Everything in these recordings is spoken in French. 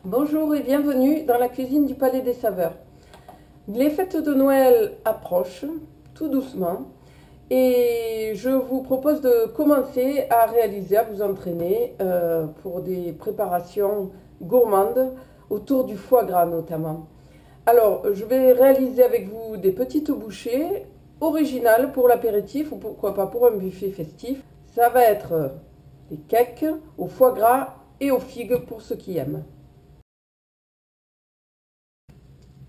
Bonjour et bienvenue dans la cuisine du Palais des Saveurs. Les fêtes de Noël approchent tout doucement et je vous propose de commencer à réaliser, à vous entraîner pour des préparations gourmandes autour du foie gras notamment. Alors, je vais réaliser avec vous des petites bouchées originales pour l'apéritif ou pourquoi pas pour un buffet festif. Ça va être des cakes au foie gras et aux figues pour ceux qui aiment.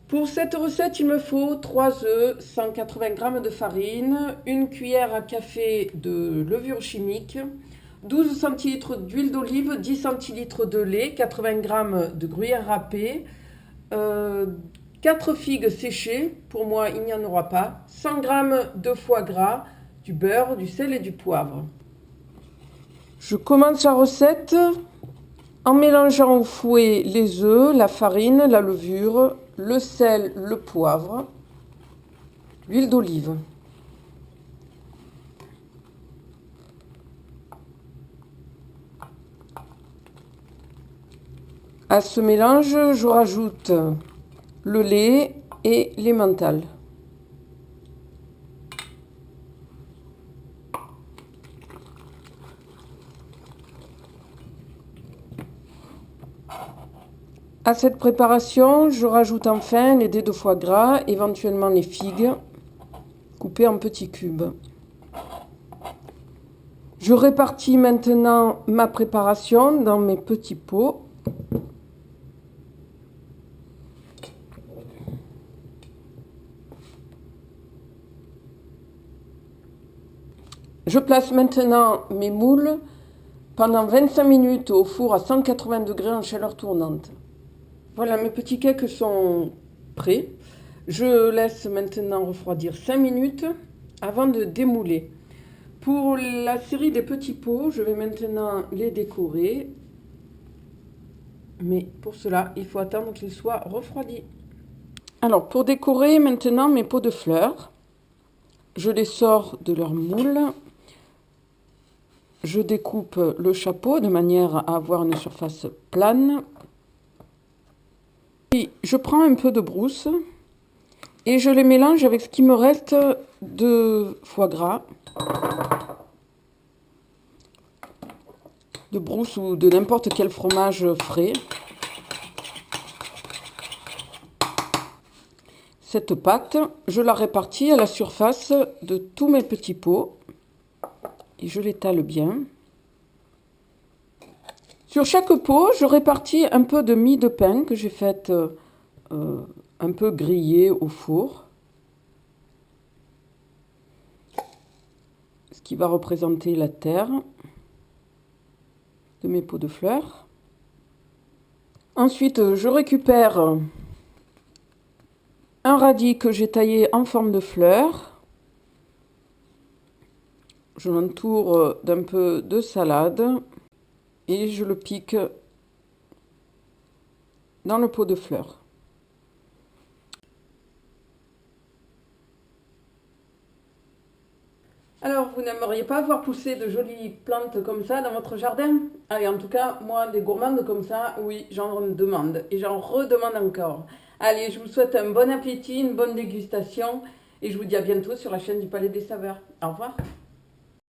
Pour cette recette, il me faut 3 œufs, 180 g de farine, une cuillère à café de levure chimique, 12 centilitres d'huile d'olive, 10 centilitres de lait, 80 g de gruyère râpée, 4 figues séchées, pour moi il n'y en aura pas, 100 g de foie gras, du beurre, du sel et du poivre. Je commence la recette en mélangeant au fouet les œufs, la farine, la levure, le sel, le poivre, l'huile d'olive. À ce mélange, je rajoute le lait et l'emmental. À cette préparation, je rajoute enfin les dés de foie gras, éventuellement les figues, coupées en petits cubes. Je répartis maintenant ma préparation dans mes petits pots. Je place maintenant mes moules pendant 25 minutes au four à 180 degrés en chaleur tournante. Voilà, mes petits cakes sont prêts. Je laisse maintenant refroidir 5 minutes avant de démouler. Pour la série des petits pots, je vais maintenant les décorer. Mais pour cela, il faut attendre qu'ils soient refroidis. Alors, pour décorer maintenant mes pots de fleurs, je les sors de leur moule. Je découpe le chapeau de manière à avoir une surface plane. Puis, je prends un peu de brousse et je les mélange avec ce qui me reste de foie gras, de brousse ou de n'importe quel fromage frais. Cette pâte, je la répartis à la surface de tous mes petits pots et je l'étale bien. Sur chaque pot, je répartis un peu de mie de pain que j'ai faite un peu grillée au four. Ce qui va représenter la terre de mes pots de fleurs. Ensuite, je récupère un radis que j'ai taillé en forme de fleur. Je l'entoure d'un peu de salade et je le pique dans le pot de fleurs. Alors, vous n'aimeriez pas voir pousser de jolies plantes comme ça dans votre jardin? Allez, en tout cas, moi, des gourmandes comme ça, oui, j'en demande et j'en redemande encore. Allez, je vous souhaite un bon appétit, une bonne dégustation et je vous dis à bientôt sur la chaîne du Palais des Saveurs. Au revoir.